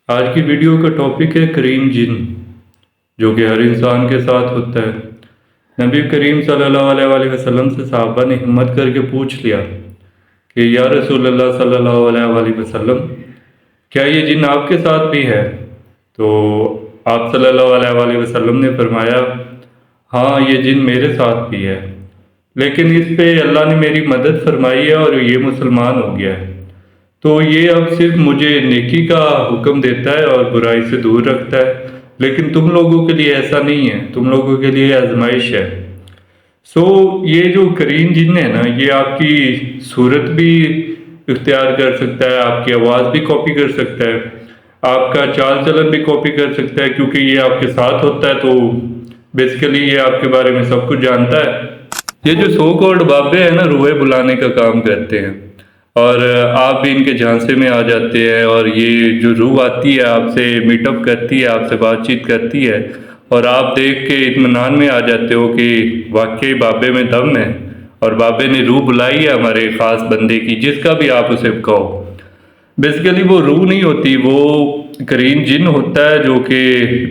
آج کی ویڈیو کا ٹاپک ہے کریم جن، جو کہ ہر انسان کے ساتھ ہوتا ہے۔ نبی کریم صلی اللہ علیہ وآلہ وسلم سے صحابہ نے ہمت کر کے پوچھ لیا کہ یا رسول اللہ صلی اللہ علیہ وآلہ وسلم، کیا یہ جن آپ کے ساتھ بھی ہے؟ تو آپ صلی اللہ علیہ وآلہ وسلم نے فرمایا، ہاں یہ جن میرے ساتھ بھی ہے، لیکن اس پہ اللہ نے میری مدد فرمائی ہے اور یہ مسلمان ہو گیا ہے، تو یہ اب صرف مجھے نیکی کا حکم دیتا ہے اور برائی سے دور رکھتا ہے، لیکن تم لوگوں کے لیے ایسا نہیں ہے، تم لوگوں کے لیے آزمائش ہے۔ یہ جو کریم جن ہے نا، یہ آپ کی صورت بھی اختیار کر سکتا ہے، آپ کی آواز بھی کاپی کر سکتا ہے، آپ کا چال چلن بھی کاپی کر سکتا ہے، کیونکہ یہ آپ کے ساتھ ہوتا ہے، تو بیسیکلی یہ آپ کے بارے میں سب کچھ جانتا ہے۔ یہ جو سو کالڈ بابے ہیں نا، روحیں بلانے کا کام کرتے ہیں، اور آپ بھی ان کے جھانسے میں آ جاتے ہیں، اور یہ جو روح آتی ہے آپ سے میٹ اپ کرتی ہے، آپ سے بات چیت کرتی ہے، اور آپ دیکھ کے اطمینان میں آ جاتے ہو کہ واقعی بابے میں دم ہے، اور بابے نے روح بلائی ہے ہمارے خاص بندے کی، جس کا بھی آپ اسے کہو۔ بیسیکلی وہ روح نہیں ہوتی، وہ کریم جن ہوتا ہے جو کہ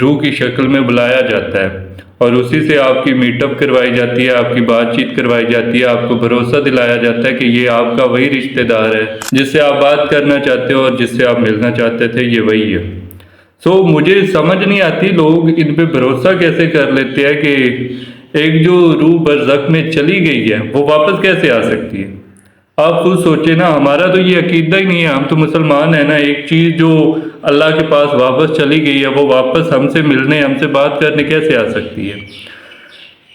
روح کی شکل میں بلایا جاتا ہے، اور اسی سے آپ کی میٹ اپ کروائی جاتی ہے، آپ کی بات چیت کروائی جاتی ہے، آپ کو بھروسہ دلایا جاتا ہے کہ یہ آپ کا وہی رشتہ دار ہے جس سے آپ بات کرنا چاہتے ہو اور جس سے آپ ملنا چاہتے تھے، یہ وہی ہے۔ مجھے سمجھ نہیں آتی لوگ ان پہ بھروسہ کیسے کر لیتے ہیں کہ ایک جو روح برزخ میں چلی گئی ہے وہ واپس کیسے آ سکتی ہے۔ آپ خود سوچیں نا، ہمارا تو یہ عقیدہ ہی نہیں ہے، ہم تو مسلمان ہیں نا، ایک چیز جو اللہ کے پاس واپس چلی گئی ہے وہ واپس ہم سے ملنے، ہم سے بات کرنے کیسے آ سکتی ہے؟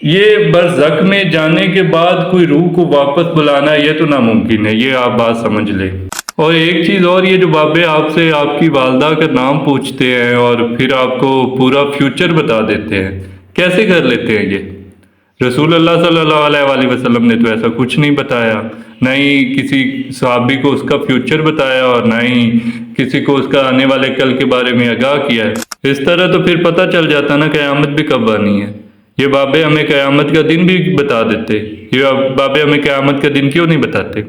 یہ برزخ میں جانے کے بعد کوئی روح کو واپس بلانا یہ تو ناممکن ہے، یہ آپ بات سمجھ لیں۔ اور ایک چیز اور، یہ جو بابے آپ سے آپ کی والدہ کا نام پوچھتے ہیں اور پھر آپ کو پورا فیوچر بتا دیتے ہیں، کیسے کر لیتے ہیں یہ؟ رسول اللہ صلی اللہ علیہ وآلہ وسلم نے تو ایسا کچھ نہیں بتایا، نہ ہی کسی صحابی کو اس کا فیوچر بتایا، اور نہ ہی کسی کو اس کا آنے والے کل کے بارے میں آگاہ کیا ہے۔ اس طرح تو پھر پتہ چل جاتا نا قیامت بھی کب آنی ہے۔ یہ بابے ہمیں قیامت کا دن بھی بتا دیتے، یہ بابے ہمیں قیامت کا دن کیوں نہیں بتاتے؟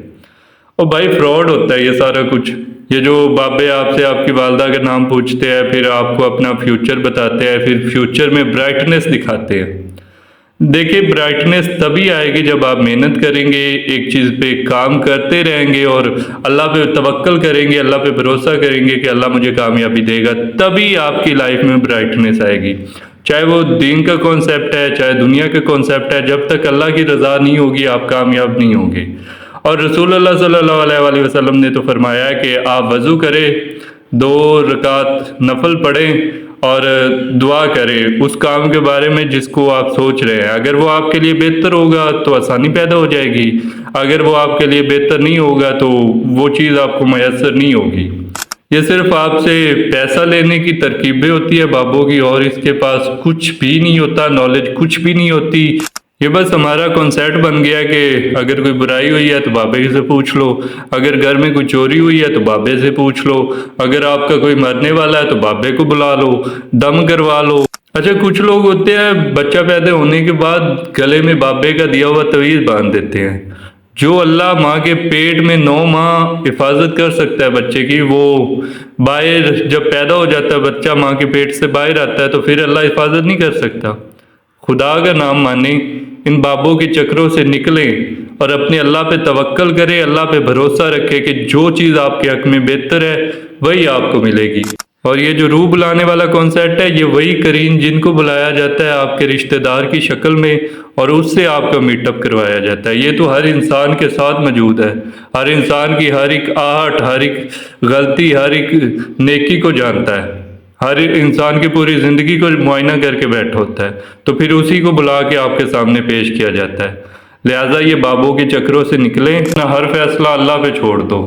اور بھائی فراڈ ہوتا ہے یہ سارا کچھ۔ یہ جو بابے آپ سے آپ کی والدہ کا نام پوچھتے ہیں، پھر آپ کو اپنا فیوچر بتاتے ہیں، پھر فیوچر میں برائٹنس دکھاتے ہیں۔ دیکھیں، برائٹنس تبھی آئے گی جب آپ محنت کریں گے، ایک چیز پہ کام کرتے رہیں گے، اور اللہ پہ توکل کریں گے، اللہ پہ بھروسہ کریں گے کہ اللہ مجھے کامیابی دے گا، تبھی آپ کی لائف میں برائٹنس آئے گی۔ چاہے وہ دین کا کانسیپٹ ہے، چاہے دنیا کا کانسیپٹ ہے، جب تک اللہ کی رضا نہیں ہوگی آپ کامیاب نہیں ہوں گے۔ اور رسول اللہ صلی اللہ علیہ وآلہ وسلم نے تو فرمایا ہے کہ آپ وضو کریں، 2 رکعت نفل پڑھیں اور دعا کریں اس کام کے بارے میں جس کو آپ سوچ رہے ہیں۔ اگر وہ آپ کے لیے بہتر ہوگا تو آسانی پیدا ہو جائے گی، اگر وہ آپ کے لیے بہتر نہیں ہوگا تو وہ چیز آپ کو میسر نہیں ہوگی۔ یہ صرف آپ سے پیسہ لینے کی ترکیبیں ہوتی ہے بابوں کی، اور اس کے پاس کچھ بھی نہیں ہوتا، نالج کچھ بھی نہیں ہوتی۔ یہ بس ہمارا کنسیپٹ بن گیا کہ اگر کوئی برائی ہوئی ہے تو بابے سے پوچھ لو، اگر گھر میں کوئی چوری ہوئی ہے تو بابے سے پوچھ لو، اگر آپ کا کوئی مرنے والا ہے تو بابے کو بلا لو، دم کروا لو۔ اچھا، کچھ لوگ ہوتے ہیں بچہ پیدا ہونے کے بعد گلے میں بابے کا دیا ہوا تعویذ باندھ دیتے ہیں۔ جو اللہ ماں کے پیٹ میں 9 ماہ حفاظت کر سکتا ہے بچے کی، وہ باہر جب پیدا ہو جاتا ہے بچہ ماں کے پیٹ سے باہر آتا ہے تو پھر اللہ حفاظت نہیں کر سکتا؟ خدا کا نام مانیں، ان بابوں کے چکروں سے نکلیں اور اپنے اللہ پہ توکل کریں، اللہ پہ بھروسہ رکھیں کہ جو چیز آپ کے حق میں بہتر ہے وہی آپ کو ملے گی۔ اور یہ جو روح بلانے والا کانسیپٹ ہے، یہ وہی کریم جن کو بلایا جاتا ہے آپ کے رشتہ دار کی شکل میں، اور اس سے آپ کا میٹ اپ کروایا جاتا ہے۔ یہ تو ہر انسان کے ساتھ موجود ہے، ہر انسان کی ہر ایک آہٹ، ہر ایک غلطی، ہر ایک نیکی کو جانتا ہے، ہر انسان کی پوری زندگی کو معائنہ کر کے بیٹھا ہوتا ہے، تو پھر اسی کو بلا کے آپ کے سامنے پیش کیا جاتا ہے۔ لہٰذا یہ بابوں کے چکروں سے نکلیں، ہر فیصلہ اللہ پہ چھوڑ دو۔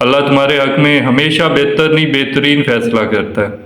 اللہ تمہارے حق میں ہمیشہ بہتر نہیں بہترین فیصلہ کرتا ہے۔